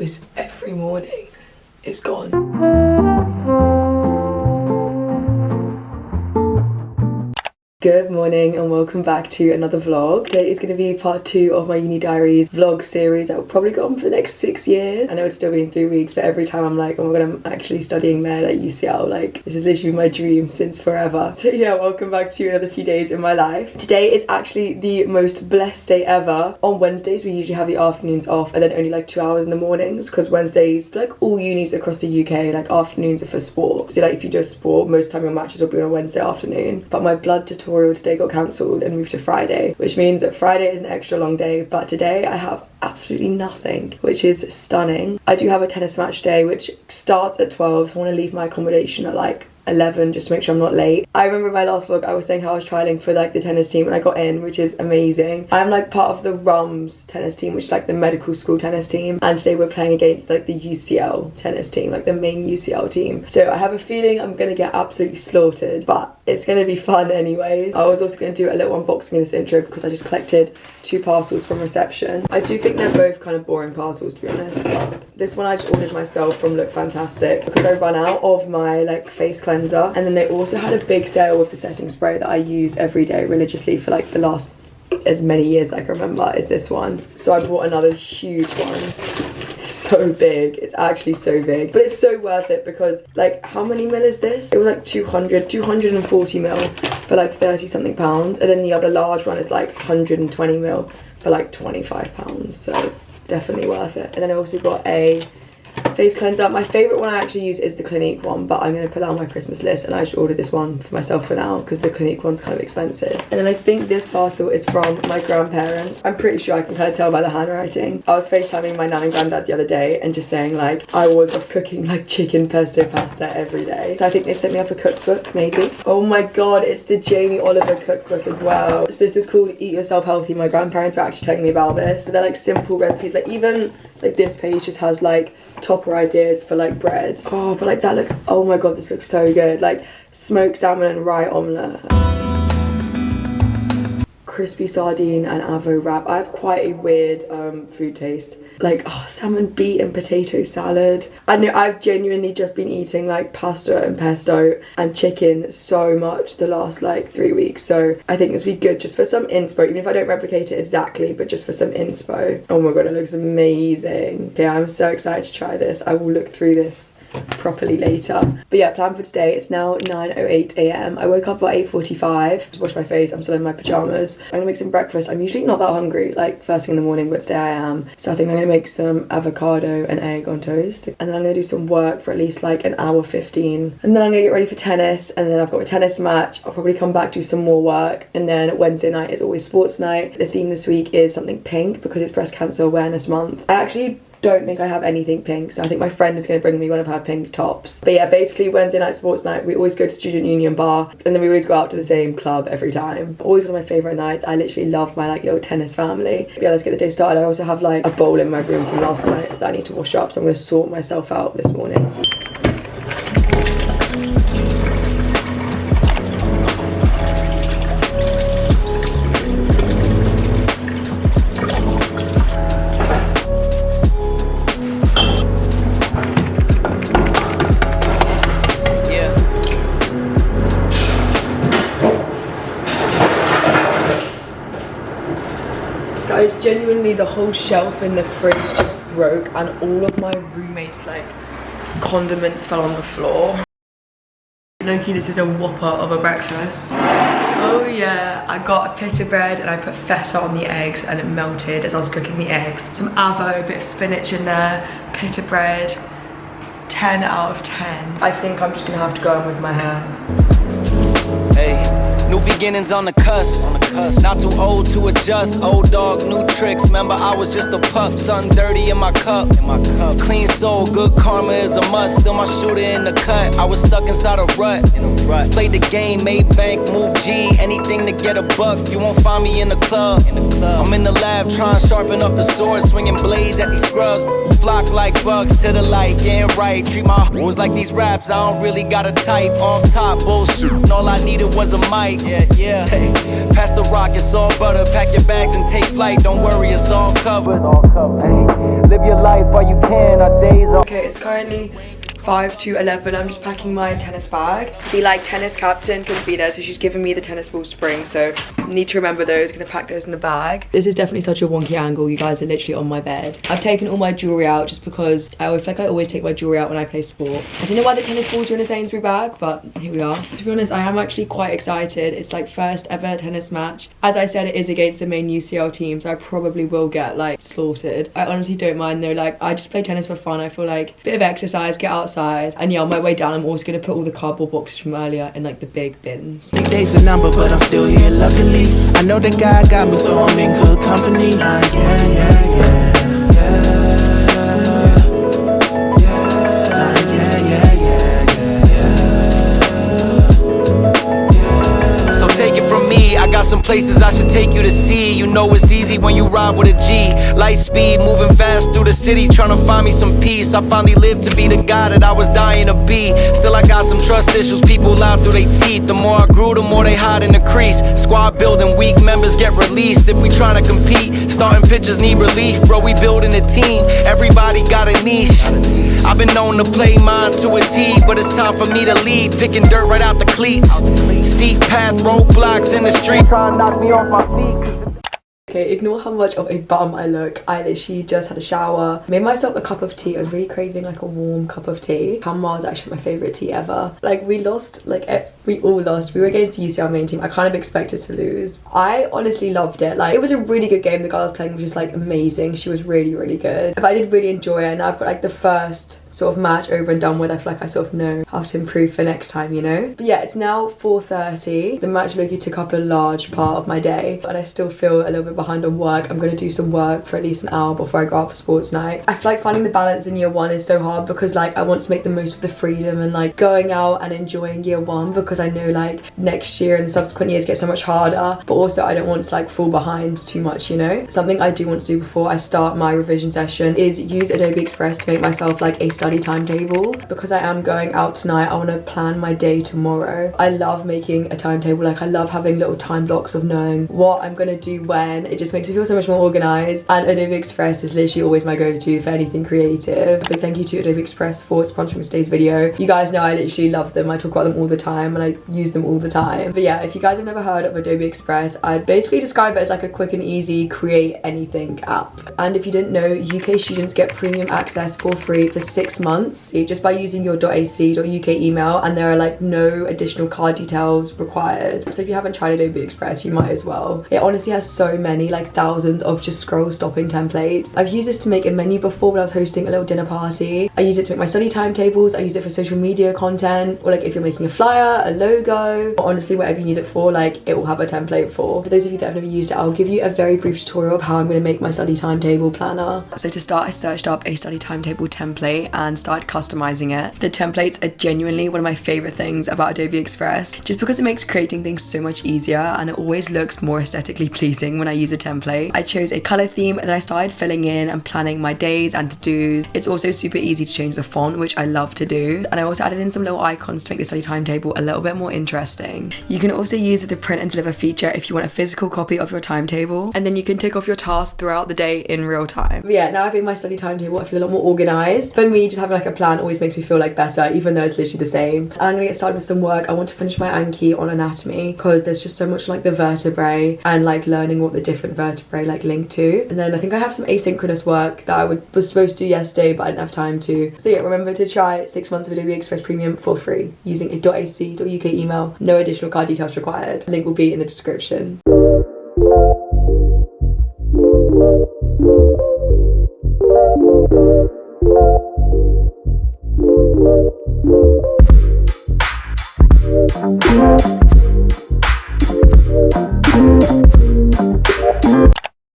always every morning is gone. Good morning and welcome back to another vlog. Today is going to be part 2 of my uni diaries vlog series that will probably go on for the next 6 years. I know it's still been 3 weeks, but every time I'm like, oh my god, I'm actually studying med at UCL. Like, this is literally my dream since forever. So yeah, welcome back to another few days in my life. Today is actually the most blessed day ever. On Wednesdays, we usually have the afternoons off and then only like 2 hours in the mornings, because Wednesdays, like all unis across the UK, like afternoons are for sport. So like if you do sport, most time your matches will be on a Wednesday afternoon. But my blood tutorial today got cancelled and moved to Friday, which means that Friday is an extra long day, but today I have absolutely nothing, which is stunning. I do have a tennis match day which starts at 12, so I want to leave my accommodation at like 11 just to make sure I'm not late. I remember in my last vlog I was saying how I was trialing for like the tennis team and I got in, which is amazing. I'm like part of the RUMS tennis team, which is like the medical school tennis team, and today we're playing against like the UCL tennis team, like the main UCL team. So I have a feeling I'm gonna get absolutely slaughtered, but it's gonna be fun anyway. I was also gonna do a little unboxing in this intro because I just collected 2 parcels from reception. I do think they're both kind of boring parcels, to be honest, but this one I just ordered myself from Look Fantastic because I run out of my like face cleanser, and then they also had a big sale with the setting spray that I use every day religiously for like the last as many years I can remember is this one. So I bought another huge one. It's so big, it's actually so big, but it's so worth it because like how many mil is this? It was like 240 mil for like 30 something pounds, and then the other large one is like 120 mil for like 25 pounds, so definitely worth it. And then I also got a face cleanser. My favourite one I actually use is the Clinique one, but I'm going to put that on my Christmas list, and I just ordered this one for myself for now because the Clinique one's kind of expensive. And then I think this parcel is from my grandparents. I'm pretty sure I can kind of tell by the handwriting. I was FaceTiming my nan and granddad the other day and just saying like I was of cooking like chicken pesto pasta every day. So I think they've sent me up a cookbook maybe. Oh my god, it's the Jamie Oliver cookbook as well. So this is called Eat Yourself Healthy. My grandparents were actually telling me about this. They're like simple recipes, like even like this page just has like topper ideas for like bread. Oh, but like that looks, oh my god, this looks so good. Like smoked salmon and rye omelette, crispy sardine and avo wrap. I have quite a weird food taste. Like, oh, salmon beet and potato salad. I know I've genuinely just been eating like pasta and pesto and chicken so much the last like 3 weeks, so I think this would be good just for some inspo, even if I don't replicate it exactly, but just for some inspo. Oh my god, it looks amazing. Okay, I'm so excited to try this. I will look through this properly later. But yeah, plan for today, it's now 9:08 AM. I woke up at 8:45 to wash my face. I'm still in my pajamas. I'm gonna make some breakfast. I'm usually not that hungry like first thing in the morning, but today I am. So I think I'm gonna make some avocado and egg on toast, and then I'm gonna do some work for at least like an hour 15, and then I'm gonna get ready for tennis, and then I've got a tennis match. I'll probably come back, do some more work, and then Wednesday night is always sports night. The theme this week is something pink because it's breast cancer awareness month. I actually don't think I have anything pink, so I think my friend is going to bring me one of her pink tops. But yeah, basically Wednesday night sports night, we always go to Student Union Bar, and then we always go out to the same club every time. Always one of my favourite nights. I literally love my like little tennis family. But yeah, let's get the day started. I also have like a bowl in my room from last night that I need to wash up, so I'm going to sort myself out this morning. Guys, genuinely the whole shelf in the fridge just broke, and all of my roommates like condiments fell on the floor. Loki, this is a whopper of a breakfast. Oh yeah, I got a pita bread and I put feta on the eggs and it melted as I was cooking the eggs. Some avo, a bit of spinach in there, pita bread, 10 out of 10. I think I'm just gonna have to go in with my hands. Hey, new beginnings on the cusp. Not too old to adjust. Old dog, new tricks. Remember, I was just a pup. Something dirty in my cup. Clean soul, good karma is a must. Still my shooter in the cut. I was stuck inside a rut. Played the game, made bank, moved G. Anything to get a buck. You won't find me in the club. I'm in the lab trying to sharpen up the sword, swinging blades at these scrubs. Flock like bugs to the light, getting right. Treat my hoes like these raps. I don't really got a type. Off top bullshit. All I needed was a mic. Yeah. Hey, pass the rock, it's all butter. Pack your bags and take flight. Don't worry, it's all covered. Hey, Live your life while you can, our days are... Okay, it's currently 5 to 11. I'm just packing my tennis bag. The like tennis captain couldn't be there, so she's giving me the tennis balls to bring, so need to remember those. Gonna pack those in the bag. This is definitely such a wonky angle. You guys are literally on my bed. I've taken all my jewelry out just because I always feel like I always take my jewelry out when I play sport. I don't know why the tennis balls are in a Sainsbury bag, but here we are. To be honest, I am actually quite excited. It's like first ever tennis match. As I said, it is against the main UCL team, so I probably will get like slaughtered. I honestly don't mind though. Like, I just play tennis for fun. I feel like a bit of exercise, get outside. And yeah, on my way down, I'm also going to put all the cardboard boxes from earlier in like the big bins. Days a number, but I'm still here luckily. I know the guy got me, so I'm in good company. Yeah. Some places I should take you to see. You know it's easy when you ride with a G. Light speed, moving fast through the city, trying to find me some peace. I finally lived to be the guy that I was dying to be. Still I got some trust issues, people lie through their teeth. The more I grew, the more they hide in the crease. Squad building, weak members get released. If we trying to compete, starting pitchers need relief. Bro, we building a team, everybody got a niche. I've been known to play mine to a T, but it's time for me to lead. Picking dirt right out the cleats. Steep path, roadblocks in the street. Trying to knock me off my feet. Okay, ignore how much of a bum I look. I literally just had a shower, made myself a cup of tea. I was really craving like a warm cup of tea. Camomile is actually my favourite tea ever. Like, we lost, like we all lost. We were against the UCL main team. I kind of expected to lose. I honestly loved it. Like, it was a really good game. The girl I was playing was just like amazing. She was really, really good. But I did really enjoy it, and now I've got like the first sort of match over and done with. I feel like I sort of know how to improve for next time, you know? But yeah, it's now 4:30. The match literally took up a large part of my day, and I still feel a little bit behind on work. I'm gonna do some work for at least an hour before I go out for sports night. I feel like finding the balance in year one is so hard because like I want to make the most of the freedom and like going out and enjoying year one, because I know like next year and the subsequent years get so much harder, but also I don't want to like fall behind too much, you know? Something I do want to do before I start my revision session is use Adobe Express to make myself like a study timetable. Because I am going out tonight, I want to plan my day tomorrow. I love making a timetable. Like, I love having little time blocks of knowing what I'm gonna do when. It just makes me feel so much more organized, and Adobe Express is literally always my go-to for anything creative. But thank you to Adobe Express for sponsoring today's video. You guys know I literally love them. I talk about them all the time and I use them all the time. But yeah, if you guys have never heard of Adobe Express, I'd basically describe it as like a quick and easy create anything app. And if you didn't know, UK students get premium access for free for 6 months just by using your .ac.uk email, and there are like no additional card details required. So if you haven't tried Adobe Express, you might as well. It honestly has so many, like thousands of just scroll stopping templates. I've used this to make a menu before when I was hosting a little dinner party. I use it to make my study timetables. I use it for social media content, or like if you're making a flyer, a logo, or honestly whatever you need it for, like it will have a template for. For those of you that have never used it, I'll give you a very brief tutorial of how I'm going to make my study timetable planner. So to start, I searched up a study timetable template and started customizing it. The templates are genuinely one of my favorite things about Adobe Express, just because it makes creating things so much easier, and it always looks more aesthetically pleasing when I use a template. I chose a color theme, and then I started filling in and planning my days and to-dos. It's also super easy to change the font, which I love to do, and I also added in some little icons to make the study timetable a little bit more interesting. You can also use the print and deliver feature if you want a physical copy of your timetable, and then you can tick off your tasks throughout the day in real time. But yeah, now I've made my study timetable, I feel a lot more organized. For me, just having like a plan always makes me feel like better, even though it's literally the same. And I'm gonna get started with some work. I want to finish my Anki on anatomy, because there's just so much like the vertebrae and like learning what the different vertebrae like link to. And then I think I have some asynchronous work that I was supposed to do yesterday, but I didn't have time to. So yeah, remember to try 6 months of Adobe Express Premium for free using a .ac.uk email. No additional card details required. Link will be in the description.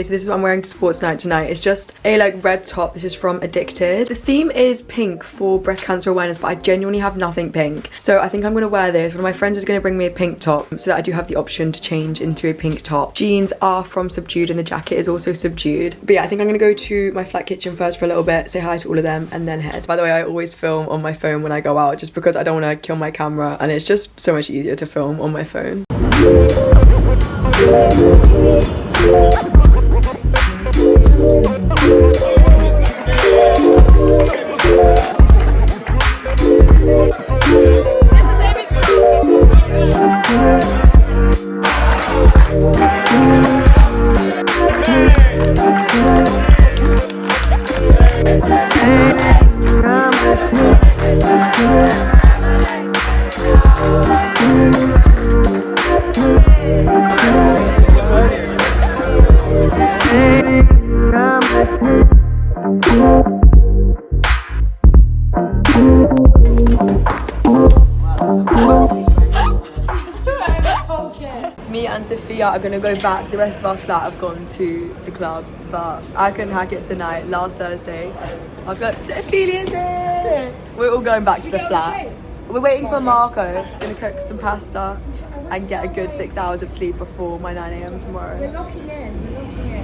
So this is what I'm wearing to sports night tonight. It's just a like red top. This is from Addicted. The theme is pink for breast cancer awareness, but I genuinely have nothing pink. So I think I'm gonna wear this. One of my friends is gonna bring me a pink top so that I do have the option to change into a pink top. Jeans are from Subdued and the jacket is also Subdued. But yeah, I think I'm gonna go to my flat kitchen first for a little bit, say hi to all of them, and then head. By the way, I always film on my phone when I go out just because I don't wanna kill my camera, and it's just so much easier to film on my phone. Me and Sophia are gonna go back. The rest of our flat have gone to the club, but I couldn't hack it tonight. Last Thursday, I was like, Sophia's here. We're all going back to the flat. We're waiting for Marco. Gonna cook some pasta and get a good 6 hours of sleep before my 9 a.m. tomorrow. We're locking in. We're locking in.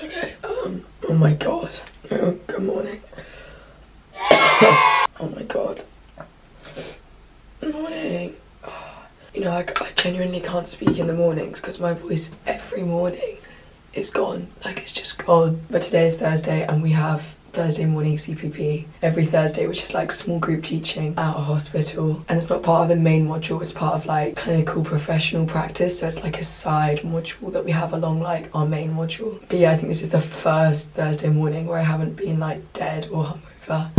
Okay, oh my god. Oh, good morning. Oh my god. Good morning. You know, I genuinely can't speak in the mornings because my voice every morning is gone. Like, it's just gone. But today is Thursday and we have Thursday morning CPP every Thursday, which is like small group teaching at a hospital, and it's not part of the main module, it's part of like clinical professional practice, so it's like a side module that we have along like our main module. But yeah, I think this is the first Thursday morning where I haven't been like dead or hungover.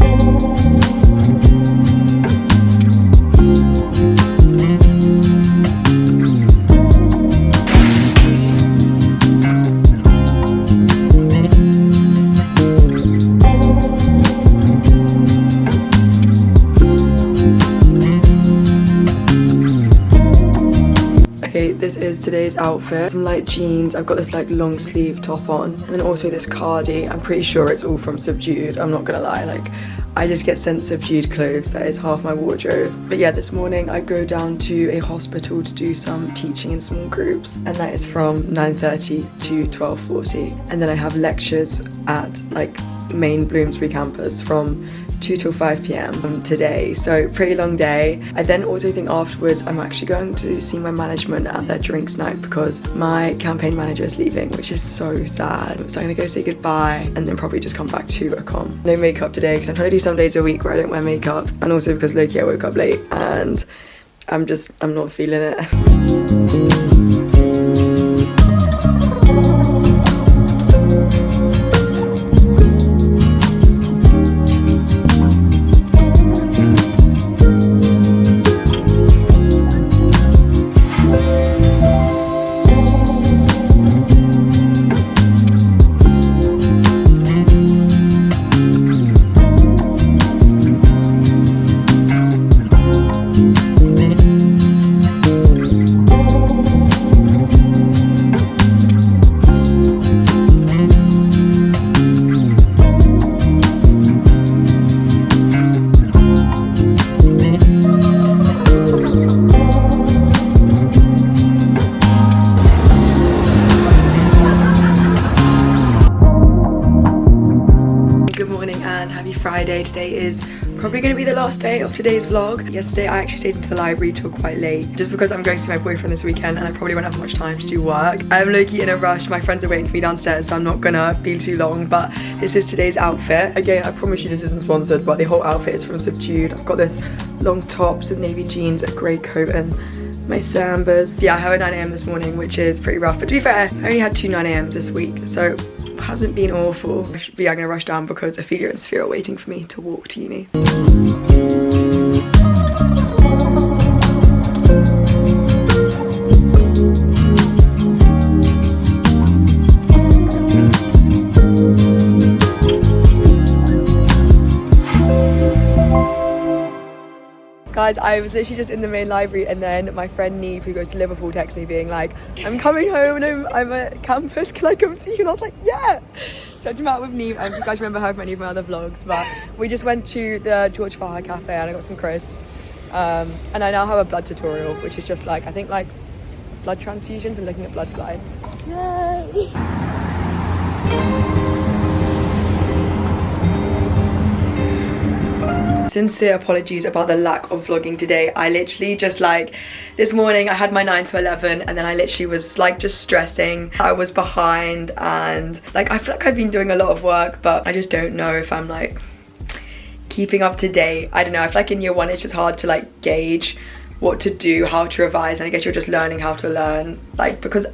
Okay, this is today's outfit. Some light jeans, I've got this like long sleeve top on, and then also this cardi. I'm pretty sure it's all from Subdued, I'm not gonna lie, like I just get sent Subdued clothes, that is half my wardrobe. But yeah, this morning I go down to a hospital to do some teaching in small groups, and that is from 9:30 to 12:40. And then I have lectures at like main Bloomsbury campus from 2 till 5 p.m. today, so pretty long day. I then also think afterwards I'm actually going to see my management at their drinks night because my campaign manager is leaving, which is so sad. So I'm gonna go say goodbye and then probably just come back to a com. No makeup today because I'm trying to do some days a week where I don't wear makeup, and also because low-key I woke up late and I'm not feeling it. Friday. Today is probably going to be the last day of today's vlog. Yesterday I actually stayed into the library till quite late just because I'm going to see my boyfriend this weekend and I probably won't have much time to do work. I'm low-key in a rush. My friends are waiting for me downstairs, so I'm not gonna be too long, but this is today's outfit. Again, I promise you this isn't sponsored, but the whole outfit is from Subdued. I've got this long top, some navy jeans, a grey coat and my Sambas. Yeah, I have a 9 a.m. this morning, which is pretty rough, but to be fair, I only had 2 9 a.m. this week, so it hasn't been awful. But yeah, I'm gonna rush down because Ophelia and Sophia are waiting for me to walk to uni. Guys, I was literally just in the main library and then my friend Neve, who goes to Liverpool, texted me being like, I'm coming home and I'm at campus, can I come see you? And I was like, yeah! So I came out with Neve, and you guys remember her from any of my other vlogs, but we just went to the George Faha cafe and I got some crisps. And I now have a blood tutorial, which is just like, I think like blood transfusions and looking at blood slides. Yay! Sincere apologies about the lack of vlogging today. I literally just like, this morning I had my 9 to 11 and then I literally was like just stressing. I was behind and like I feel like I've been doing a lot of work, but I just don't know if I'm like keeping up to date. I don't know, I feel like in year 1 it's just hard to like gauge what to do, how to revise, and I guess you're just learning how to learn, like, because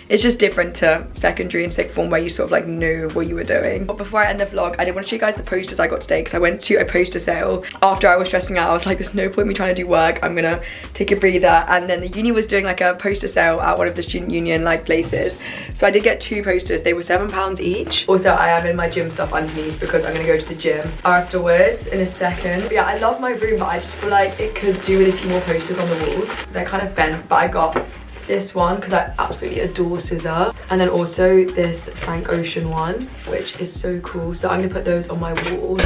it's just different to secondary and sixth form where you sort of like knew what you were doing. But before I end the vlog, I did want to show you guys the posters I got today because I went to a poster sale. After I was stressing out, I was like, there's no point me trying to do work, I'm gonna take a breather. And then the uni was doing like a poster sale at one of the student union like places, so I did get 2 posters. They were £7 each. Also, I am in my gym stuff underneath because I'm gonna go to the gym afterwards in a second. But yeah, I love my room, but I just feel like it could do with a few more posters on the walls. They're kind of bent, but I got this one because I absolutely adore scissor, and then also this Frank Ocean one, which is so cool. So I'm gonna put those on my wall.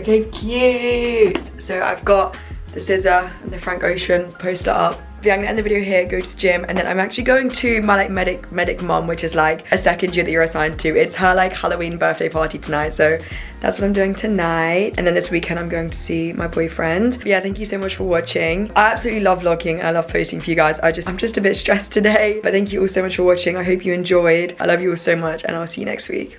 Okay, cute. So I've got the scissor and the Frank Ocean poster up. Yeah, I'm gonna end the video here, go to the gym, and then I'm actually going to my like medic mum, which is like a second year that you're assigned to. It's her like Halloween birthday party tonight, so that's what I'm doing tonight. And then this weekend I'm going to see my boyfriend. But yeah, thank you so much for watching. I absolutely love vlogging. I love posting for you guys. I'm just a bit stressed today, but thank you all so much for watching. I hope you enjoyed. I love you all so much, and I'll see you next week.